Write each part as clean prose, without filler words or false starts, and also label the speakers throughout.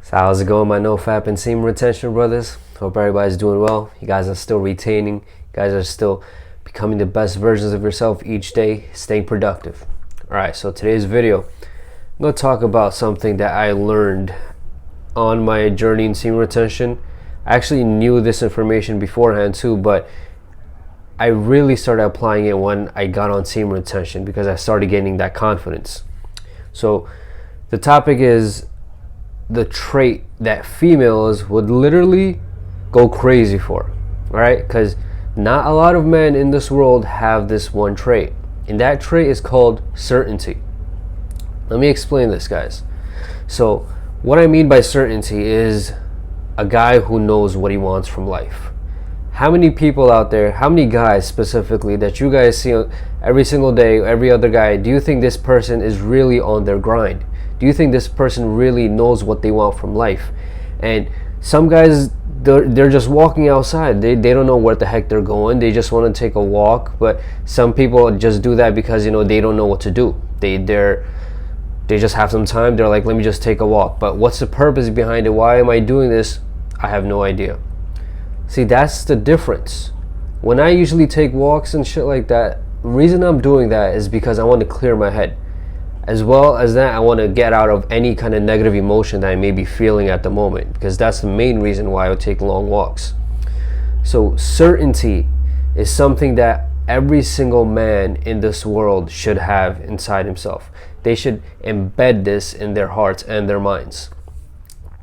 Speaker 1: So how's it going, my no-fap and semen retention brothers? Hope everybody's doing well. You guys are still retaining. You guys are still becoming the best versions of yourself each day, staying productive. Alright, so today's video, I'm going to talk about something that I learned on my journey in semen retention. I actually knew this information beforehand too, but I really started applying it when I got on semen retention because I started gaining that confidence. So the topic is the trait that females would literally go crazy for, all right? Because not a lot of men in this world have this one trait, and that trait is called certainty. Let me explain this, guys. So what I mean by certainty is a guy who knows what he wants from life. How many people out there, how many guys specifically that you guys see every single day, every other guy, do you think this person is really on their grind? Do you think this person really knows what they want from life? And some guys, they're just walking outside. They don't know where the heck they're going. They just want to take a walk. But some people just do that because, you know, they don't know what to do. They just have some time. They're like, let me just take a walk. But what's the purpose behind it? Why am I doing this? I have no idea. See, that's the difference. When I usually take walks and shit like that, the reason I'm doing that is because I want to clear my head. As well as that, I want to get out of any kind of negative emotion that I may be feeling at the moment, because that's the main reason why I would take long walks. So certainty is something that every single man in this world should have inside himself. They should embed this in their hearts and their minds.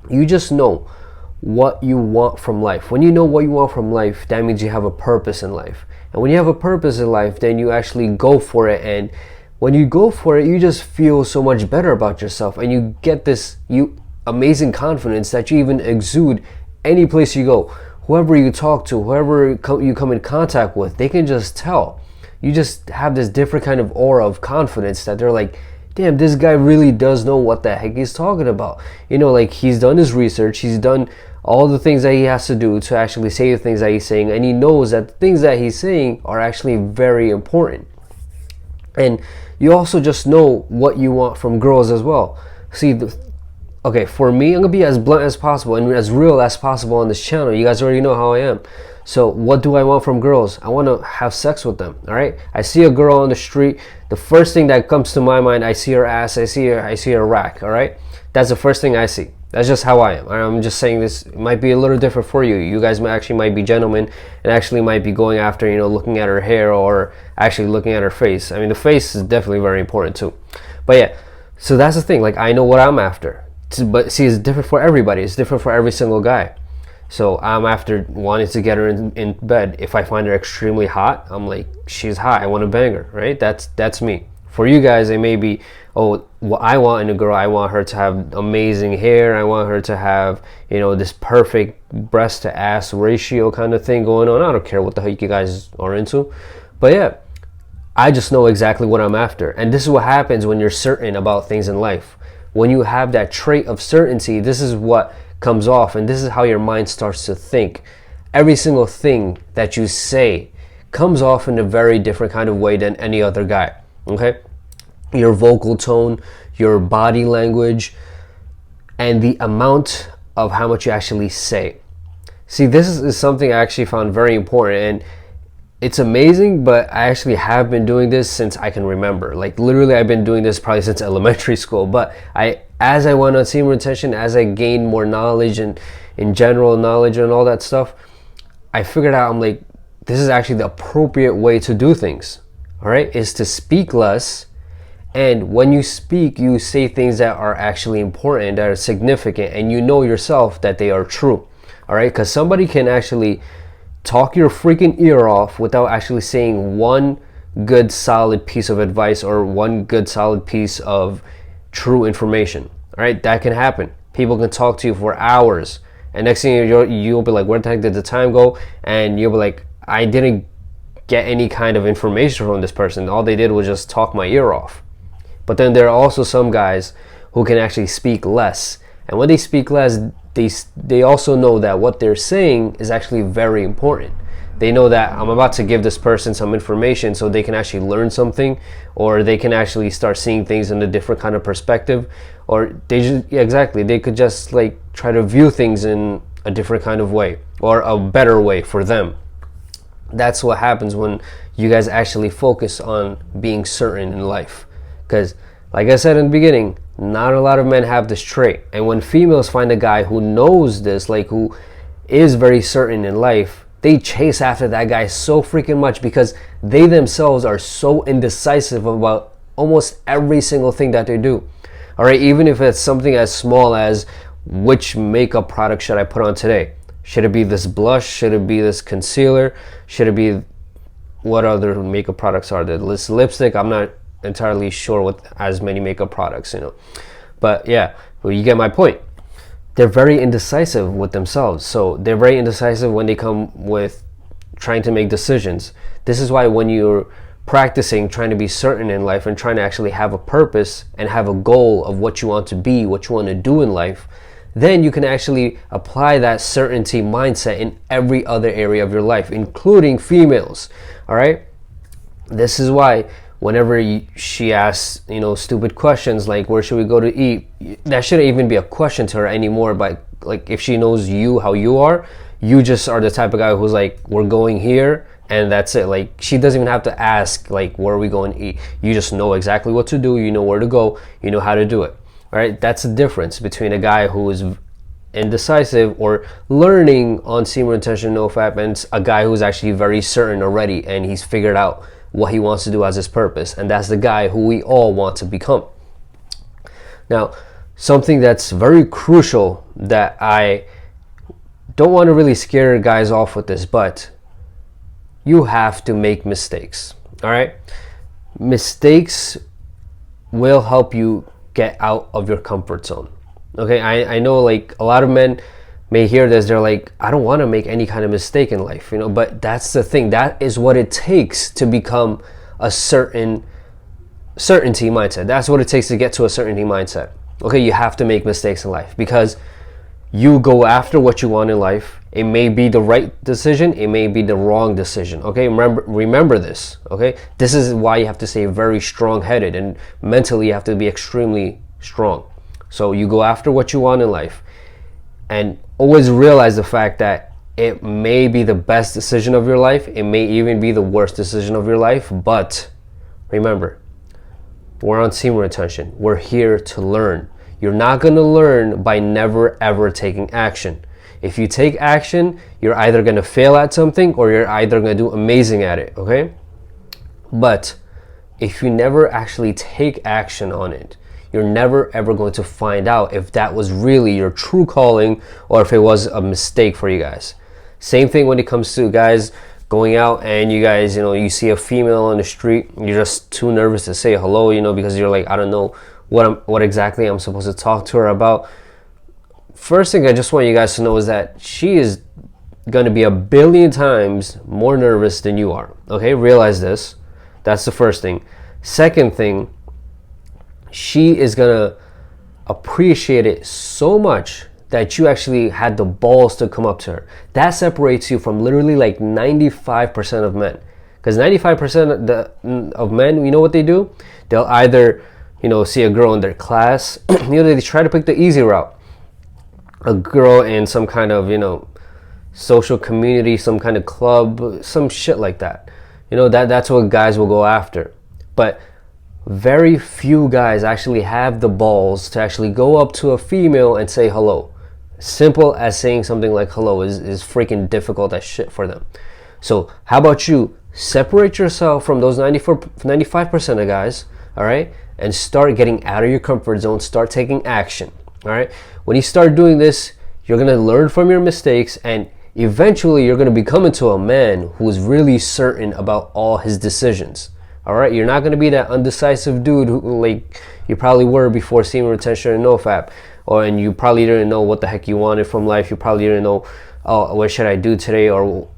Speaker 1: You just know what you want from life. When you know what you want from life, that means you have a purpose in life. And when you have a purpose in life, then you actually go for it, and when you go for it, you just feel so much better about yourself, and you get this amazing confidence that you even exude any place you go. Whoever you talk to, whoever you come in contact with, they can just tell. You just have this different kind of aura of confidence that they're like, damn, this guy really does know what the heck he's talking about. You know, like, he's done his research, he's done all the things that he has to do to actually say the things that he's saying, and he knows that the things that he's saying are actually very important. And you also just know what you want from girls as well. See, okay, for me, I'm gonna be as blunt as possible and as real as possible on this channel. You guys already know how I am. So what do I want from girls? I want to have sex with them. All right, I see a girl on the street, the first thing that comes to my mind, I see her ass, I see her rack. All right, that's the first thing I see. That's just how I am. I'm just saying this might be a little different for you. You guys might be gentlemen and actually might be going after, you know, looking at her hair or actually looking at her face. I mean, the face is definitely very important too. But yeah, so that's the thing. Like, I know what I'm after. But see, it's different for everybody. It's different for every single guy. So I'm after wanting to get her in bed. If I find her extremely hot, I'm like, she's hot, I want to bang her, right? That's me. For you guys, it may be, oh, what I want in a girl, I want her to have amazing hair. I want her to have, you know, this perfect breast to ass ratio kind of thing going on. I don't care what the heck you guys are into. But yeah, I just know exactly what I'm after. And this is what happens when you're certain about things in life. When you have that trait of certainty, this is what comes off, and this is how your mind starts to think. Every single thing that you say comes off in a very different kind of way than any other guy. Okay, your vocal tone, your body language, and the amount of how much you actually say. See, this is something I actually found very important, and it's amazing, but I actually have been doing this since I can remember. Like, literally, I've been doing this probably since elementary school. But as I went on semen retention, as I gained more knowledge and in general knowledge and all that stuff, I figured out, I'm like, this is actually the appropriate way to do things. All right, is to speak less, and when you speak, you say things that are actually important, that are significant, and you know yourself that they are true. All right, because somebody can actually talk your freaking ear off without actually saying one good solid piece of advice or one good solid piece of true information. All right, that can happen. People can talk to you for hours, and next thing you'll be like, where the heck did the time go? And you'll be like, I didn't get any kind of information from this person. All they did was just talk my ear off. But then there are also some guys who can actually speak less, and when they speak less, they also know that what they're saying is actually very important. they know that I'm about to give this person some information so they can actually learn something, or they can actually start seeing things in a different kind of perspective, or they just, yeah, exactly, they could just like try to view things in a different kind of way, or a better way for them. That's what happens when you guys actually focus on being certain in life. Because like I said in the beginning, not a lot of men have this trait. And when females find a guy who knows this, like who is very certain in life, they chase after that guy so freaking much, because they themselves are so indecisive about almost every single thing that they do. All right, even if it's something as small as, which makeup product should I put on today? Should it be this blush? Should it be this concealer? Should it be, what other makeup products are there? This lipstick, I'm not entirely sure with as many makeup products, you know. But yeah, well, you get my point. They're very indecisive with themselves. So they're very indecisive when they come with trying to make decisions. This is why when you're practicing trying to be certain in life and trying to actually have a purpose and have a goal of what you want to be, what you want to do in life, then you can actually apply that certainty mindset in every other area of your life, including females. All right, this is why whenever she asks, you know, stupid questions like where should we go to eat, that shouldn't even be a question to her anymore. But like, if she knows you, how you are, you just are the type of guy who's like, we're going here and that's it. Like, she doesn't even have to ask like, where are we going to eat? You just know exactly what to do, you know where to go, you know how to do it. All right, that's the difference between a guy who is indecisive or learning on semen retention nofap and a guy who's actually very certain already and he's figured out what he wants to do as his purpose. And that's the guy who we all want to become. Now, something that's very crucial that I don't want to really scare guys off with this, but you have to make mistakes. All right, mistakes will help you get out of your comfort zone. Okay, I know like a lot of men may hear this, they're like, I don't want to make any kind of mistake in life, you know, but that's the thing. That is what it takes to become a certainty mindset. That's what it takes to get to a certainty mindset. Okay, you have to make mistakes in life because you go after what you want in life. It may be the right decision, it may be the wrong decision. Okay, remember this. Okay, this is why you have to stay very strong-headed, and mentally you have to be extremely strong. So you go after what you want in life, and always realize the fact that it may be the best decision of your life, it may even be the worst decision of your life, but remember, we're on semen retention. We're here to learn. You're not going to learn by never ever taking action. If you take action, you're either going to fail at something or you're either going to do amazing at it, okay? But if you never actually take action on it, you're never ever going to find out if that was really your true calling or if it was a mistake for you guys. Same thing when it comes to guys going out and you guys, you know, you see a female on the street, you're just too nervous to say hello, you know, because you're like, I don't know what exactly I'm supposed to talk to her about. First thing I just want you guys to know is that she is going to be 1,000,000,000 times more nervous than you are. Okay, realize this. That's the first thing. Second thing, she is going to appreciate it so much that you actually had the balls to come up to her. That separates you from literally like 95% of men. Because 95% of men, you know what they do? They'll either, you know, see a girl in their class, you know, they try to pick the easy route. A girl in some kind of, you know, social community, some kind of club, some shit like that. You know, that's what guys will go after. But very few guys actually have the balls to actually go up to a female and say hello. Simple as saying something like hello is freaking difficult as shit for them. So how about you separate yourself from those 95% of guys, all right, and start getting out of your comfort zone, start taking action. All right, when you start doing this, you're going to learn from your mistakes, and eventually you're going to become into a man who is really certain about all his decisions. All right, you're not going to be that undecisive dude who, like you probably were before semen retention and nofap, and you probably didn't know what the heck you wanted from life. You probably didn't know, oh, what should I do today, or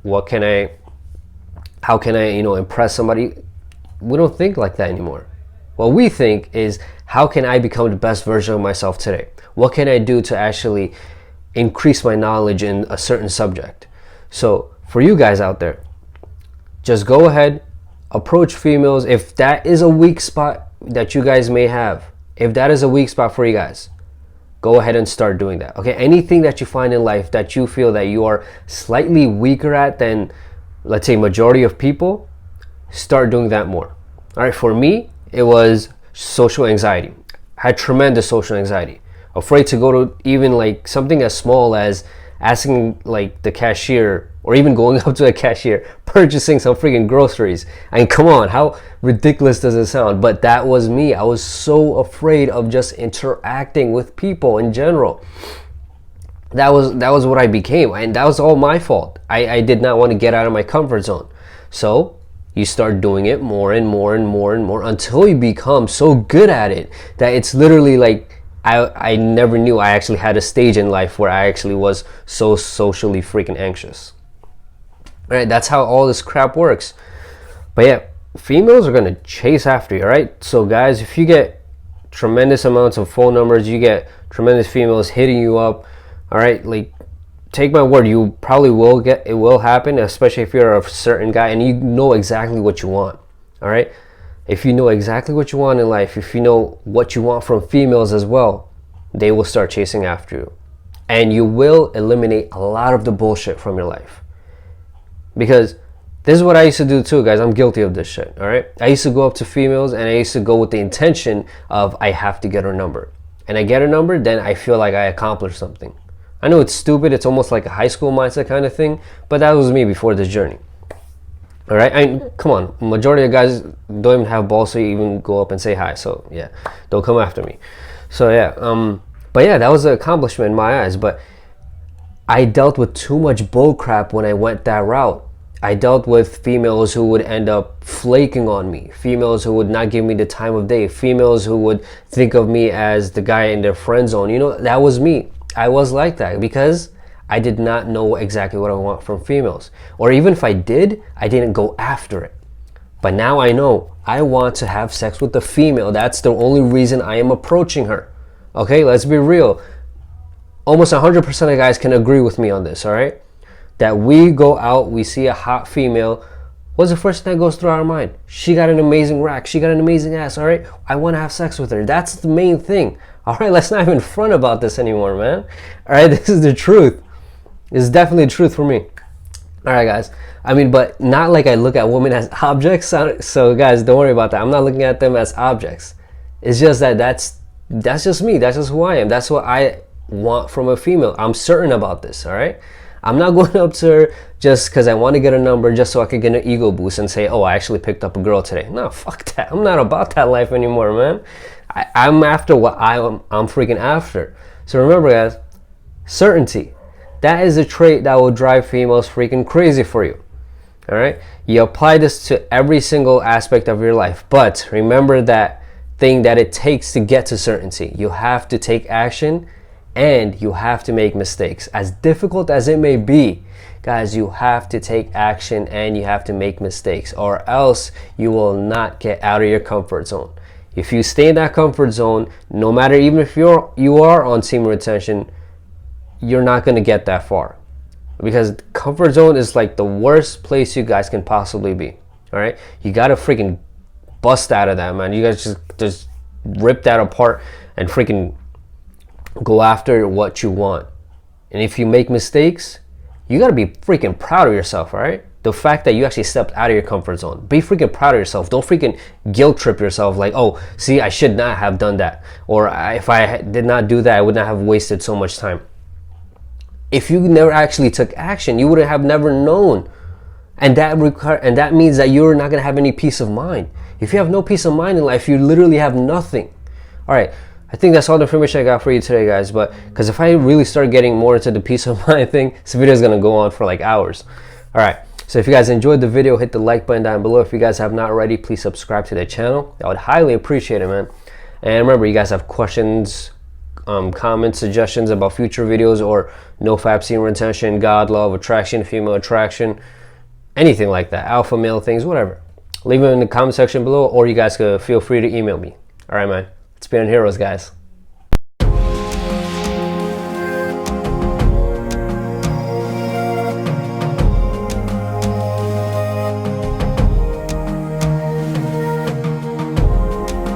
Speaker 1: how can I, you know, impress somebody. We don't think like that anymore. What we think is, how can I become the best version of myself today? What can I do to actually increase my knowledge in a certain subject? So for you guys out there, just go ahead, approach females. If that is a weak spot that you guys may have, if that is a weak spot for you guys, go ahead and start doing that. Okay, anything that you find in life that you feel that you are slightly weaker at than, let's say, majority of people, start doing that more. All right, for me, it was social anxiety. I had tremendous social anxiety. Afraid to go to even like something as small as asking like the cashier, or even going up to a cashier, purchasing some freaking groceries. I mean, come on, how ridiculous does it sound? But that was me. I was so afraid of just interacting with people in general. That was what I became, and that was all my fault. I did not want to get out of my comfort zone. So you start doing it more and more and more and more until you become so good at it that it's literally like, I never knew I actually had a stage in life where I actually was so socially freaking anxious. All right, that's how all this crap works. But yeah, females are gonna chase after you. All right, so guys, if you get tremendous amounts of phone numbers, you get tremendous females hitting you up, all right, like, take my word, you probably will get, it will happen, especially if you're a certain guy and you know exactly what you want. All right, if you know exactly what you want in life, if you know what you want from females as well, they will start chasing after you, and you will eliminate a lot of the bullshit from your life. Because this is what I used to do too, guys. I'm guilty of this shit. All right, I used to go up to females and I used to go with the intention of, I have to get her number, and I get her number, then I feel like I accomplished something. I know it's stupid, it's almost like a high school mindset kind of thing, but that was me before this journey. All right, come on, majority of guys don't even have balls to even go up and say hi. So yeah, don't come after me. So yeah, but yeah, that was an accomplishment in my eyes. But I dealt with too much bull crap when I went that route. I dealt with females who would end up flaking on me, females who would not give me the time of day, females who would think of me as the guy in their friend zone. You know, that was me. I was like that because I did not know exactly what I want from females. Or even if I did, I didn't go after it. But now I know I want to have sex with the female. That's the only reason I am approaching her. Okay, let's be real. Almost 100% of guys can agree with me on this, all right? That we go out, we see a hot female, what's the first thing that goes through our mind? She got an amazing rack, she got an amazing ass, all right? I want to have sex with her. That's the main thing. All right, let's not even front about this anymore, man. All right, this is the truth. It's definitely the truth for me. All right, guys. I mean, but not like I look at women as objects. So guys, don't worry about that. I'm not looking at them as objects. It's just that that's just me. That's just who I am. That's what I want from a female. I'm certain about this, all right? I'm not going up to her just because I want to get a number just so I could get an ego boost and say, oh, I actually picked up a girl today. No, fuck that. I'm not about that life anymore, man. I'm after what I'm freaking after. So remember, guys, certainty. That is a trait that will drive females freaking crazy for you. All right? You apply this to every single aspect of your life. But remember that thing that it takes to get to certainty. You have to take action and you have to make mistakes. As difficult as it may be, guys, you have to take action and you have to make mistakes, or else you will not get out of your comfort zone. If you stay in that comfort zone, no matter, even if you are on semen retention, you're not going to get that far, because comfort zone is like the worst place you guys can possibly be. All right, you got to freaking bust out of that, man. You guys just rip that apart and freaking go after what you want. And if you make mistakes, you got to be freaking proud of yourself. All right, the fact that you actually stepped out of your comfort zone, be freaking proud of yourself. Don't freaking guilt trip yourself like, oh, see, I should not have done that, or if I did not do that, I would not have wasted so much time. If you never actually took action, you would have never known, and that means that you're not gonna have any peace of mind. If you have no peace of mind in life, you literally have nothing. All right, I think that's all the information I got for you today, guys. But because if I really start getting more into the peace of mind thing, this video is gonna go on for like hours. All right, so if you guys enjoyed the video, hit the like button down below. If you guys have not already, please subscribe to the channel. I would highly appreciate it, man. And remember, you guys have questions, comments, suggestions about future videos, or no fap semen retention, God, law of attraction, female attraction, anything like that, alpha male things, whatever, leave them in the comment section below, or you guys could feel free to email me. All right, man, it's been Heroes, guys.